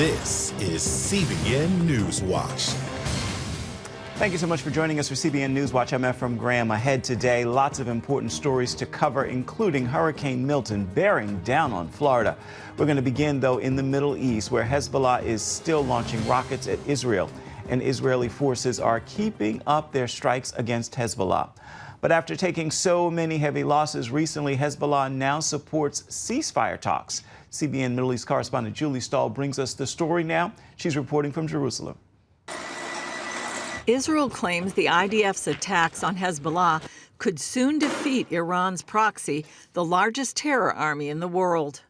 This is CBN NewsWatch. Thank you so much for joining us for CBN NewsWatch. I'm Ephraim Graham. Ahead today, lots of important stories to cover, including Hurricane Milton bearing down on Florida. We're going to begin, though, in the Middle East, where Hezbollah is still launching rockets at Israel, and Israeli forces are keeping up their strikes against Hezbollah. But after taking so many heavy losses recently, Hezbollah now supports ceasefire talks. CBN Middle East correspondent Julie Stahl brings us the story now. She's reporting from Jerusalem. Israel claims the IDF's attacks on Hezbollah could soon defeat Iran's proxy, the largest terror army in the world.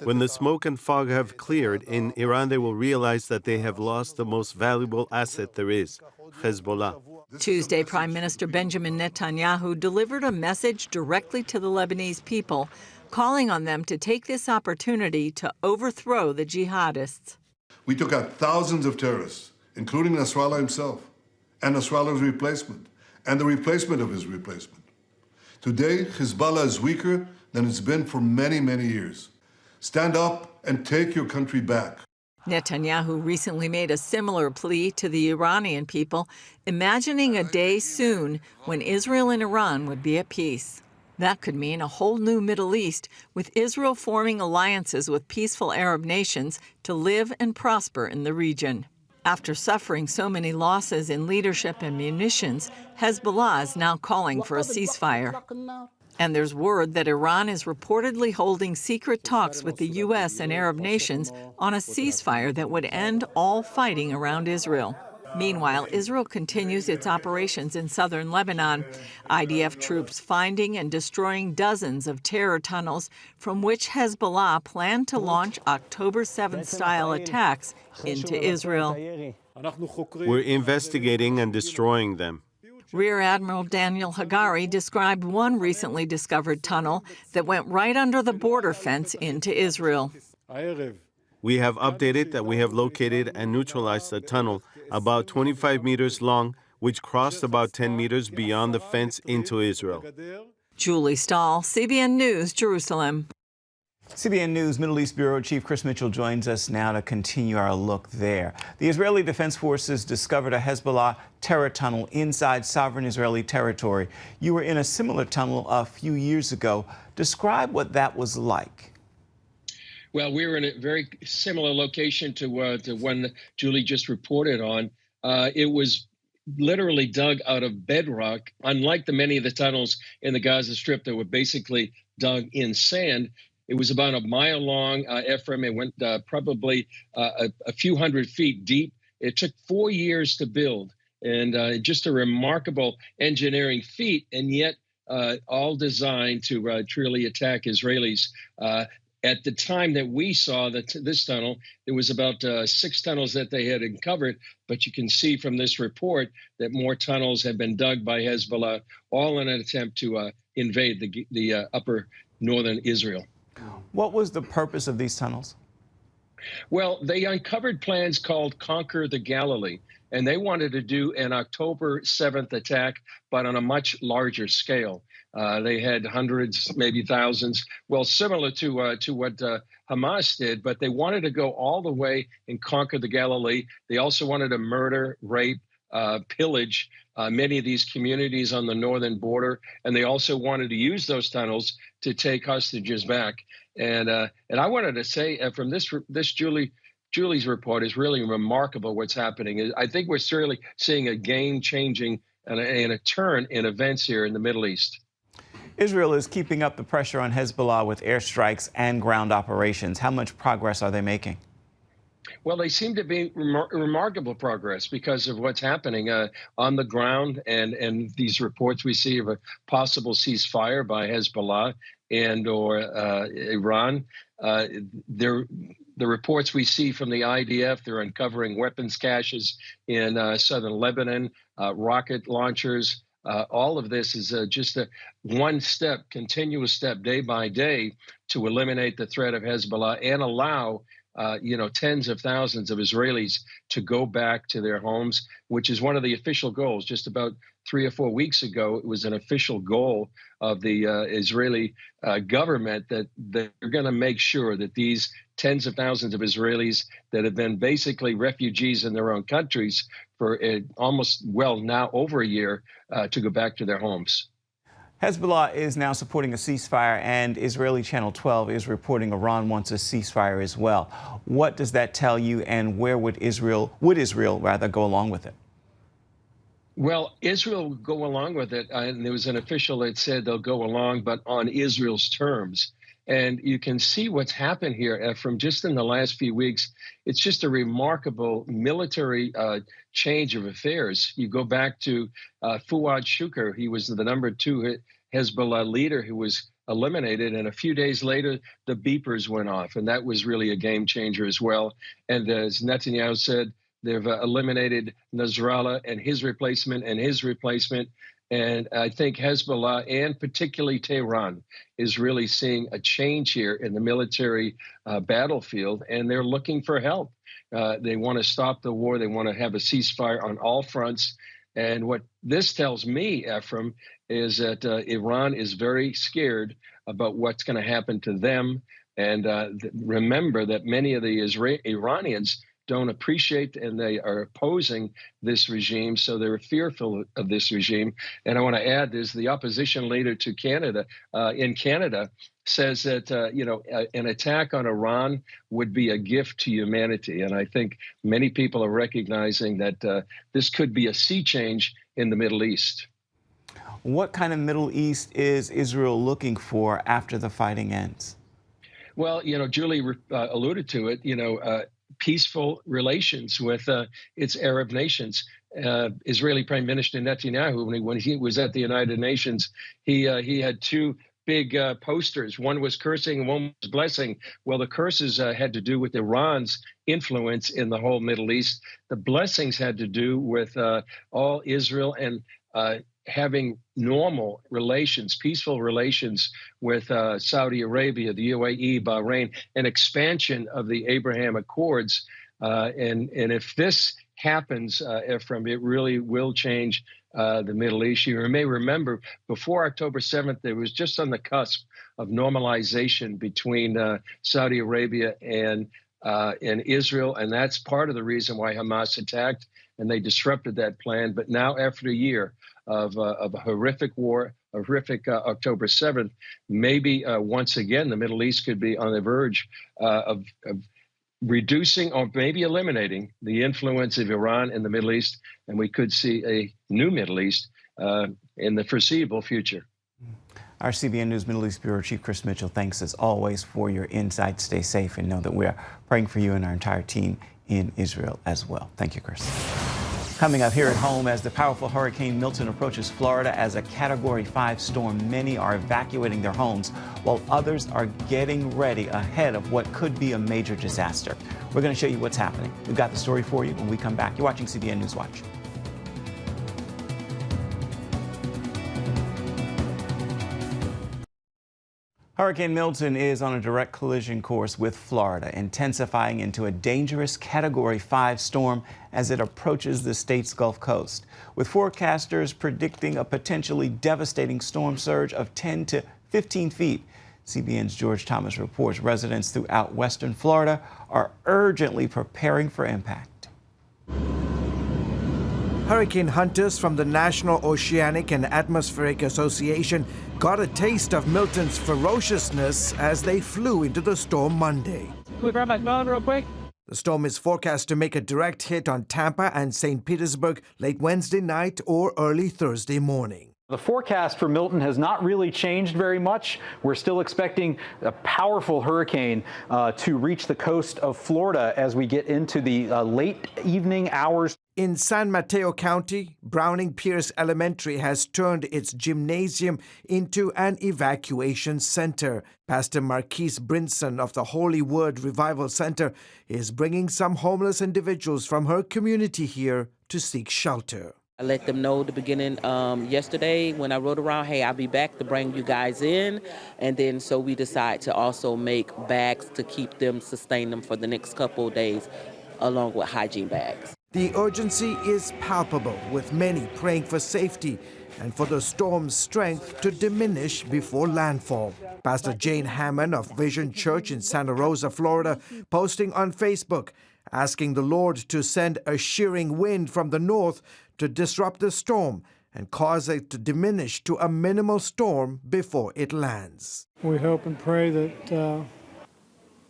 When the smoke and fog have cleared, in Iran they will realize that they have lost the most valuable asset there is, Hezbollah. Tuesday, Prime Minister Benjamin Netanyahu delivered a message directly to the Lebanese people, calling on them to take this opportunity to overthrow the jihadists. We took out thousands of terrorists, including Nasrallah himself, and Nasrallah's replacement, and the replacement of his replacement. Today, Hezbollah is weaker than it's been for many, many years. Stand up and take your country back. Netanyahu recently made a similar plea to the Iranian people, imagining a day soon when Israel and Iran would be at peace. That could mean a whole new Middle East, with Israel forming alliances with peaceful Arab nations to live and prosper in the region. After suffering so many losses in leadership and munitions, Hezbollah is now calling for a ceasefire. And there's word that Iran is reportedly holding secret talks with the U.S. and Arab nations on a ceasefire that would end all fighting around Israel. Meanwhile, Israel continues its operations in southern Lebanon. IDF troops finding and destroying dozens of terror tunnels from which Hezbollah planned to launch October 7th-style attacks into Israel. We're investigating and destroying them. Rear Admiral Daniel Hagari described one recently discovered tunnel that went right under the border fence into Israel. We have updated that we have located and neutralized a tunnel about 25 meters long, which crossed about 10 meters beyond the fence into Israel. Julie Stahl, CBN News, Jerusalem. CBN News Middle East Bureau Chief Chris Mitchell joins us now to continue our look there. The Israeli Defense Forces discovered a Hezbollah terror tunnel inside sovereign Israeli territory. You were in a similar tunnel a few years ago. Describe what that was like. Well, we were in a very similar location to one Julie just reported on. It was literally dug out of bedrock, unlike many of the tunnels in the Gaza Strip that were basically dug in sand. It was about a mile long, Ephraim. It went probably a few hundred feet deep. It took 4 years to build, and just a remarkable engineering feat, and yet all designed to truly attack Israelis. At the time that we saw this tunnel, there was about 6 tunnels that they had uncovered, but you can see from this report that more tunnels have been dug by Hezbollah, all in an attempt to invade the upper northern Israel. What was the purpose of these tunnels? Well, they uncovered plans called Conquer the Galilee, and they wanted to do an October 7th attack, but on a much larger scale. They had hundreds, maybe thousands, well, similar to what Hamas did, but they wanted to go all the way and conquer the Galilee. They also wanted to murder, rape, pillage many of these communities on the northern border, and they also wanted to use those tunnels to take hostages back. And I wanted to say from this Julie's report is really remarkable what's happening. I think we're certainly seeing a game-changing and a turn in events here in the Middle East. Israel is keeping up the pressure on Hezbollah with airstrikes and ground operations. How much progress are they making? Well, they seem to be remarkable progress because of what's happening on the ground, and these reports we see of a possible ceasefire by Hezbollah and or Iran. The reports we see from the IDF, they're uncovering weapons caches in southern Lebanon, rocket launchers. All of this is just a one step, continuous step, day by day, to eliminate the threat of Hezbollah and allow tens of thousands of Israelis to go back to their homes, which is one of the official goals. Just about 3 or 4 weeks ago, it was an official goal of the Israeli government that they're going to make sure that these tens of thousands of Israelis that have been basically refugees in their own countries for now over a year to go back to their homes. Hezbollah is now supporting a ceasefire, and Israeli Channel 12 is reporting Iran wants a ceasefire as well. What does that tell you, and where would Israel rather go along with it? Well, Israel will go along with it, and there was an official that said they'll go along, but on Israel's terms. And you can see what's happened here from just in the last few weeks. It's just a remarkable military change of affairs. You go back to Fuad Shukr. He was the number 2 Hezbollah leader who was eliminated. And a few days later, the beepers went off. And that was really a game changer as well. And as Netanyahu said, they've eliminated Nasrallah and his replacement and his replacement. And I think Hezbollah, and particularly Tehran, is really seeing a change here in the military battlefield, and they're looking for help. They want to stop the war. They want to have a ceasefire on all fronts. And what this tells me, Ephraim, is that Iran is very scared about what's going to happen to them. And remember that many of the Iranians don't appreciate and they are opposing this regime, so they're fearful of this regime. And I want to add, there's the opposition leader to Canada in Canada says that an attack on Iran would be a gift to humanity. And I think many people are recognizing that this could be a sea change in the Middle East. What kind of Middle East is Israel looking for after the fighting ends? Well, Julie alluded to it, peaceful relations with its Arab nations. Israeli Prime Minister Netanyahu, when he was at the United Nations, he had 2 big posters. One was cursing and one was blessing. Well, the curses had to do with Iran's influence in the whole Middle East. The blessings had to do with all Israel and having normal relations, peaceful relations with Saudi Arabia, the UAE, Bahrain, an expansion of the Abraham Accords. And if this happens, Ephraim, it really will change the Middle East. You may remember before October 7th, there was just on the cusp of normalization between Saudi Arabia and Israel. And that's part of the reason why Hamas attacked and they disrupted that plan. But now, after a year of a horrific war, a horrific October 7th, maybe once again, the Middle East could be on the verge of reducing or maybe eliminating the influence of Iran in the Middle East. And we could see a new Middle East in the foreseeable future. Our CBN News Middle East Bureau Chief Chris Mitchell, thanks as always for your insights. Stay safe and know that we're praying for you and our entire team in Israel as well. Thank you, Chris. Coming up here at home, as the powerful Hurricane Milton approaches Florida as a Category 5 storm, many are evacuating their homes while others are getting ready ahead of what could be a major disaster. We're going to show you what's happening. We've got the story for you when we come back. You're watching CBN NewsWatch. Hurricane Milton is on a direct collision course with Florida, intensifying into a dangerous Category 5 storm as it approaches the state's Gulf Coast, with forecasters predicting a potentially devastating storm surge of 10 to 15 feet. CBN's George Thomas reports residents throughout western Florida are urgently preparing for impact. Hurricane hunters from the National Oceanic and Atmospheric Association got a taste of Milton's ferociousness as they flew into the storm Monday. Can we grab my phone real quick? The storm is forecast to make a direct hit on Tampa and St. Petersburg late Wednesday night or early Thursday morning. The forecast for Milton has not really changed very much. We're still expecting a powerful hurricane to reach the coast of Florida as we get into the late evening hours. In San Mateo County, Browning Pierce Elementary has turned its gymnasium into an evacuation center. Pastor Marquise Brinson of the Holy Word Revival Center is bringing some homeless individuals from her community here to seek shelter. I let them know the beginning yesterday when I rode around, hey, I'll be back to bring you guys in. And then so we decide to also make bags to keep them, sustain them for the next couple of days, along with hygiene bags. The urgency is palpable, with many praying for safety and for the storm's strength to diminish before landfall. Pastor Jane Hammond of Vision Church in Santa Rosa, Florida, posting on Facebook, asking the Lord to send a shearing wind from the north to disrupt the storm and cause it to diminish to a minimal storm before it lands. We hope and pray that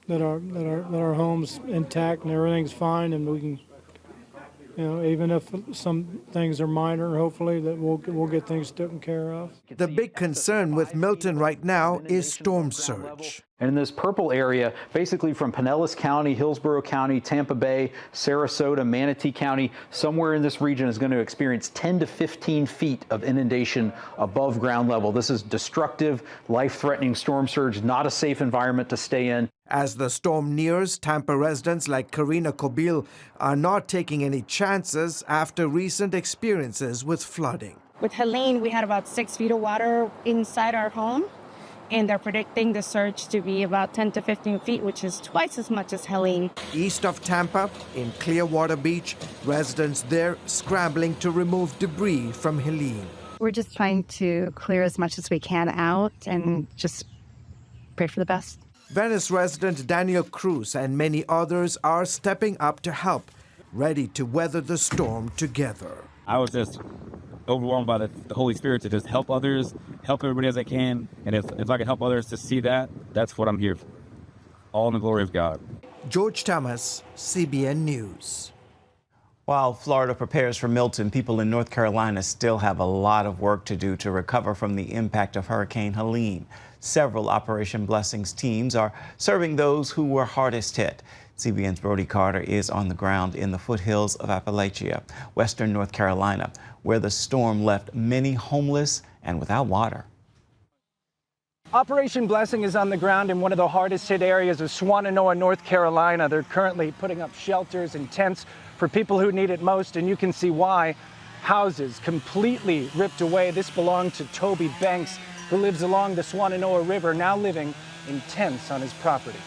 our home's intact and everything's fine, and we can, even if some things are minor, hopefully that we'll get things taken care of. The big concern with Milton right now is storm surge. And in this purple area, basically from Pinellas County, Hillsborough County, Tampa Bay, Sarasota, Manatee County, somewhere in this region is going to experience 10 to 15 feet of inundation above ground level. This is destructive, life-threatening storm surge, not a safe environment to stay in. As the storm nears, Tampa residents like Karina Kobil are not taking any chances after recent experiences with flooding. With Helene, we had about 6 feet of water inside our home, and they're predicting the surge to be about 10 to 15 feet, which is twice as much as Helene. East of Tampa, in Clearwater Beach, residents there scrambling to remove debris from Helene. We're just trying to clear as much as we can out and just pray for the best. Venice resident Daniel Cruz and many others are stepping up to help, ready to weather the storm together. I was just overwhelmed by the Holy Spirit to just help others, help everybody as I can. And if I can help others to see that, that's what I'm here for. All in the glory of God. George Thomas, CBN News. While Florida prepares for Milton, people in North Carolina still have a lot of work to do to recover from the impact of Hurricane Helene. Several Operation Blessings teams are serving those who were hardest hit. CBN's Brody Carter is on the ground in the foothills of Appalachia, western North Carolina, where the storm left many homeless and without water. Operation Blessing is on the ground in one of the hardest hit areas of Swannanoa, North Carolina. They're currently putting up shelters and tents for people who need it most, and you can see why. Houses completely ripped away. This belonged to Toby Banks, who lives along the Swannanoa River, now living in tents on his property.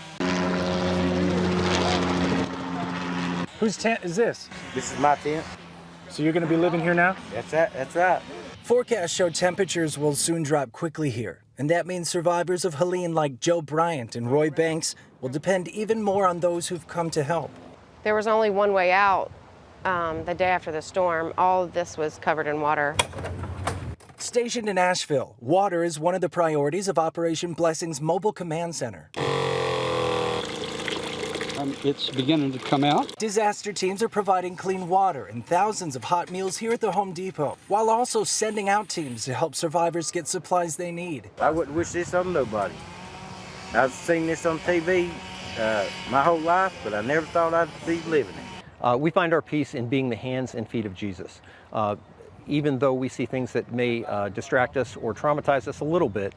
Whose tent is this? This is my tent. So you're going to be living here now? That's right. Forecasts show temperatures will soon drop quickly here, and that means survivors of Helene like Joe Bryant and Roy Banks will depend even more on those who've come to help. There was only one way out the day after the storm. All of this was covered in water. Stationed in Asheville, water is one of the priorities of Operation Blessing's Mobile Command Center. It's beginning to come out. Disaster teams are providing clean water and thousands of hot meals here at the Home Depot, while also sending out teams to help survivors get supplies they need. I wouldn't wish this on nobody. I've seen this on TV my whole life, but I never thought I'd be living it. We find our peace in being the hands and feet of Jesus. Even though we see things that may distract us or traumatize us a little bit,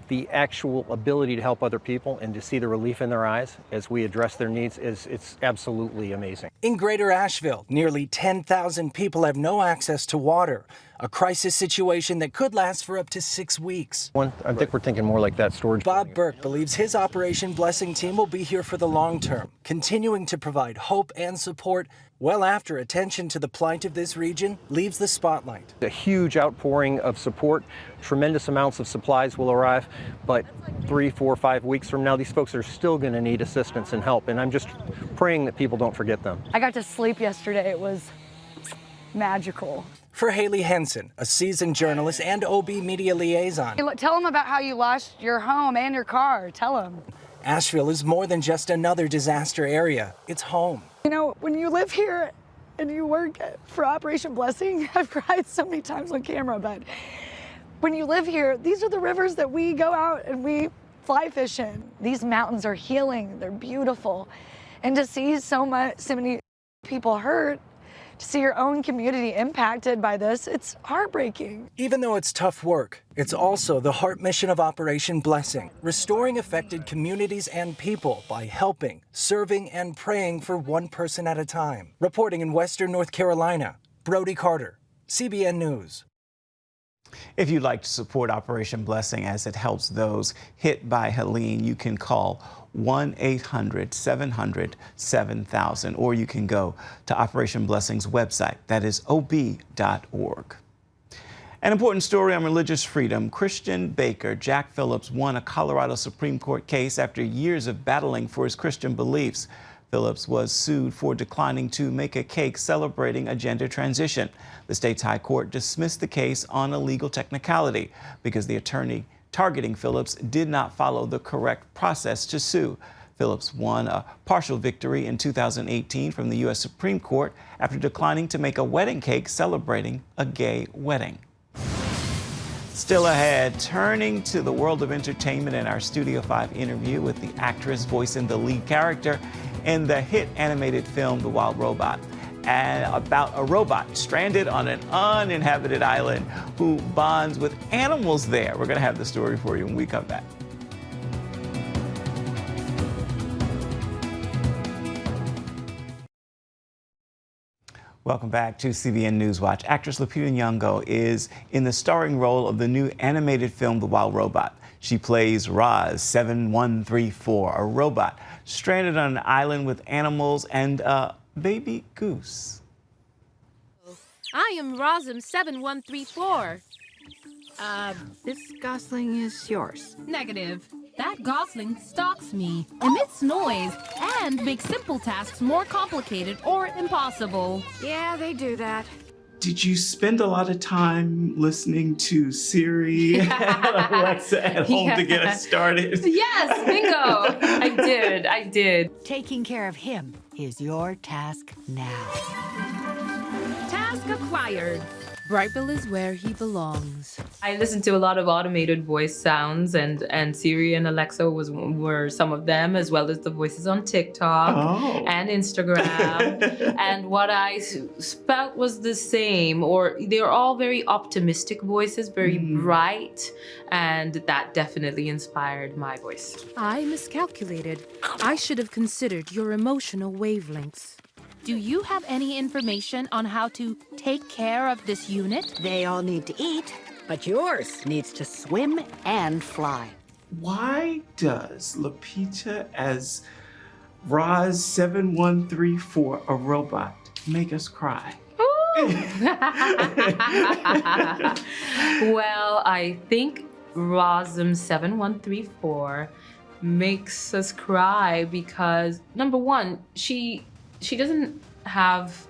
the actual ability to help other people and to see the relief in their eyes as we address their needs it's absolutely amazing. In Greater Asheville, nearly 10,000 people have no access to water, a crisis situation that could last for up to 6 weeks. I think we're thinking more like that storage. Bob Burke believes his Operation Blessing team will be here for the long term, continuing to provide hope and support well after attention to the plight of this region leaves the spotlight. A huge outpouring of support, tremendous amounts of supplies will arrive, but 3, 4, 5 weeks from now, these folks are still going to need assistance and help, and I'm just praying that people don't forget them. I got to sleep yesterday. It was magical. For Haley Henson, a seasoned journalist and OB media liaison. Tell them about how you lost your home and your car. Tell them. Asheville is more than just another disaster area. It's home. You know, when you live here and you work for Operation Blessing, I've cried so many times on camera, but when you live here, these are the rivers that we go out and we fly fish in. These mountains are healing. They're beautiful. And to see so many people hurt, to see your own community impacted by this, it's heartbreaking. Even though it's tough work, it's also the heart mission of Operation Blessing, restoring affected communities and people by helping, serving, and praying for one person at a time. Reporting in Western North Carolina, Brody Carter, CBN News. If you'd like to support Operation Blessing as it helps those hit by Helene, you can call 1-800-700-7000, or you can go to Operation Blessing's website. That is ob.org. An important story on religious freedom. Christian baker Jack Phillips won a Colorado Supreme Court case after years of battling for his Christian beliefs. Phillips was sued for declining to make a cake celebrating a gender transition. The state's high court dismissed the case on a legal technicality because the attorney targeting Phillips did not follow the correct process to sue. Phillips won a partial victory in 2018 from the U.S. Supreme Court after declining to make a wedding cake celebrating a gay wedding. Still ahead, turning to the world of entertainment in our Studio 5 interview with the actress voicing the lead character in the hit animated film The Wild Robot, and about a robot stranded on an uninhabited island who bonds with animals there. We're going to have the story for you when we come back. Welcome back to CBN NewsWatch. Actress Lupita Nyong'o is in the starring role of the new animated film The Wild Robot. She plays Roz 7134, a robot stranded on an island with animals and a baby goose. I am Rosm 7134. This gosling is yours. Negative. That gosling stalks me, emits noise, and makes simple tasks more complicated or impossible. Yeah, they do that. Did you spend a lot of time listening to Siri and Alexa at home to get us started? Yes, bingo! I did. Taking care of him is your task now. Task acquired. Brightbill is where he belongs. I listened to a lot of automated voice sounds, and Siri and Alexa were some of them, as well as the voices on TikTok and Instagram. And what I felt was the same, or they're all very optimistic voices, very bright, and that definitely inspired my voice. I miscalculated. I should have considered your emotional wavelengths. Do you have any information on how to take care of this unit? They all need to eat, but yours needs to swim and fly. Why does Lupita as Roz 7134, a robot, make us cry? Well, I think Rosm 7134 makes us cry because, number one, she doesn't have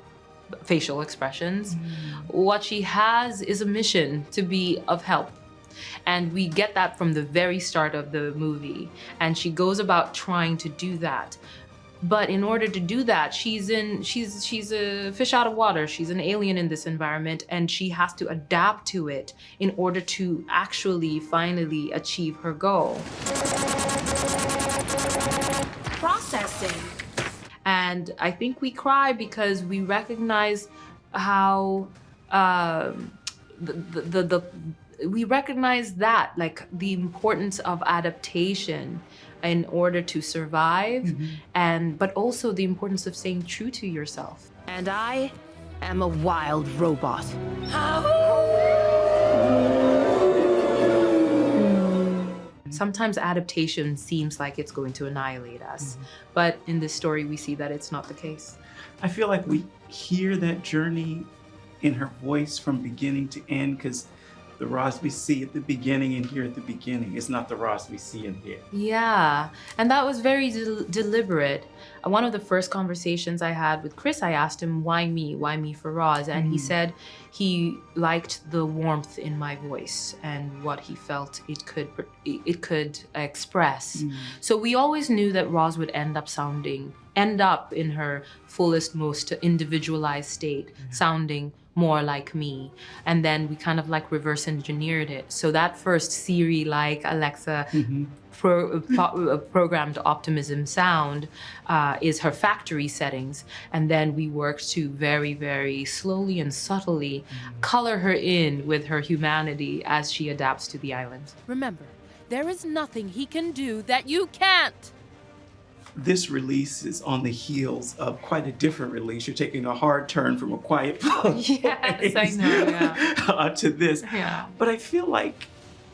facial expressions. What she has is a mission to be of help. And we get that from the very start of the movie. And she goes about trying to do that. But in order to do that, she's a fish out of water. She's an alien in this environment, and she has to adapt to it in order to actually finally achieve her goal. Processing. And I think we cry because we recognize how we recognize that, like, the importance of adaptation in order to survive, but also the importance of staying true to yourself. And I am a wild robot. Sometimes adaptation seems like it's going to annihilate us, but in this story we see that it's not the case. I feel like we hear that journey in her voice from beginning to end, because the Roz we see at the beginning and hear at the beginning is not the Roz we see and hear. Yeah, and that was very deliberate. One of the first conversations I had with Chris, I asked him, why me? Why me for Roz? And he said he liked the warmth in my voice and what he felt it could express. So we always knew that Roz would end up in her fullest, most individualized state, sounding more like me. And then we kind of like reverse engineered it. So that first Siri-like Alexa programmed optimism sound is her factory settings. And then we worked to very, very slowly and subtly color her in with her humanity as she adapts to the island. Remember, there is nothing he can do that you can't. this release is on the heels of quite a different release. You're taking a hard turn from A Quiet Place Yes, I know, yeah. to this. Yeah. But I feel like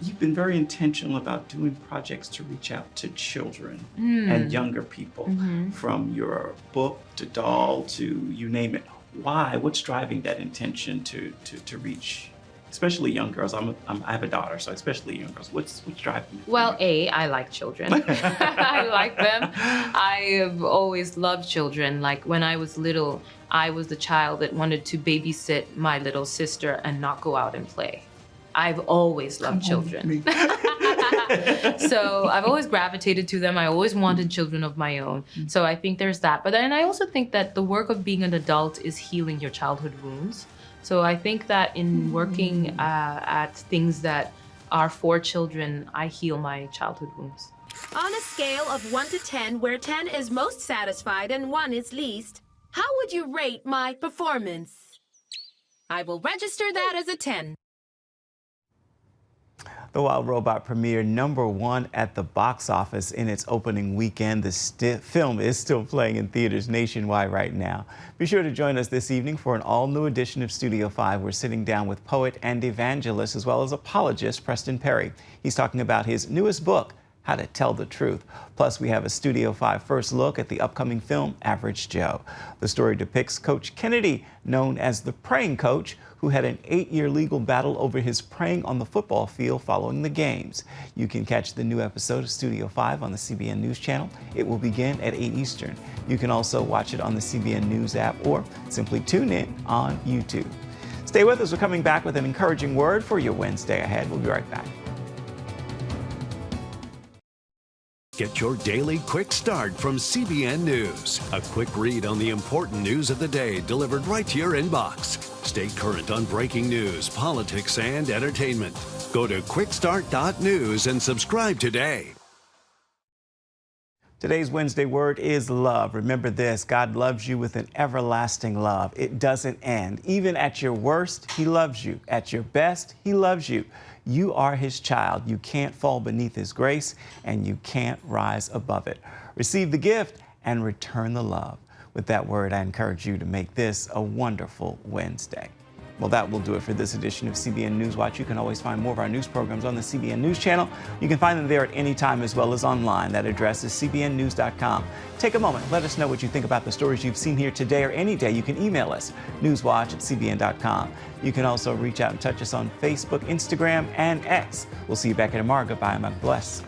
you've been very intentional about doing projects to reach out to children and younger people, from your book to doll to you name it. Why? What's driving that intention to reach, especially young girls? I have a daughter, so especially young girls. What's driving it? Well, I like children. I like them. I have always loved children. Like when I was little, I was the child that wanted to babysit my little sister and not go out and play. I've always loved children. So I've always gravitated to them. I always wanted children of my own. So I think there's that. But then I also think that the work of being an adult is healing your childhood wounds. So I think that in working at things that are for children, I heal my childhood wounds. On a scale of 1 to 10, where 10 is most satisfied and 1 is least, how would you rate my performance? I will register that as a 10. The Wild Robot premiered #1 at the box office in its opening weekend. The film is still playing in theaters nationwide right now. Be sure to join us this evening for an all-new edition of Studio 5. We're sitting down with poet and evangelist as well as apologist Preston Perry. He's talking about his newest book, How to Tell the Truth. Plus, we have a Studio 5 first look at the upcoming film, Average Joe. The story depicts Coach Kennedy, known as the Praying Coach, who had an 8-year legal battle over his praying on the football field following the games. You can catch the new episode of Studio 5 on the CBN News channel. It will begin at 8 Eastern. You can also watch it on the CBN News app or simply tune in on YouTube. Stay with us. We're coming back with an encouraging word for your Wednesday ahead. We'll be right back. Get your daily quick start from CBN News. A quick read on the important news of the day delivered right to your inbox. Stay current on breaking news, politics, and entertainment. Go to quickstart.news and subscribe today. Today's Wednesday word is love. Remember this, God loves you with an everlasting love. It doesn't end. Even at your worst, He loves you. At your best, He loves you. You are His child. You can't fall beneath His grace, and you can't rise above it. Receive the gift and return the love. With that word, I encourage you to make this a wonderful Wednesday. Well, that will do it for this edition of CBN NewsWatch. You can always find more of our news programs on the CBN News channel. You can find them there at any time as well as online. That address is cbnnews.com. Take a moment. Let us know what you think about the stories you've seen here today or any day. You can email us, newswatch@cbn.com. You can also reach out and touch us on Facebook, Instagram, and X. We'll see you back here tomorrow. Goodbye and God bless.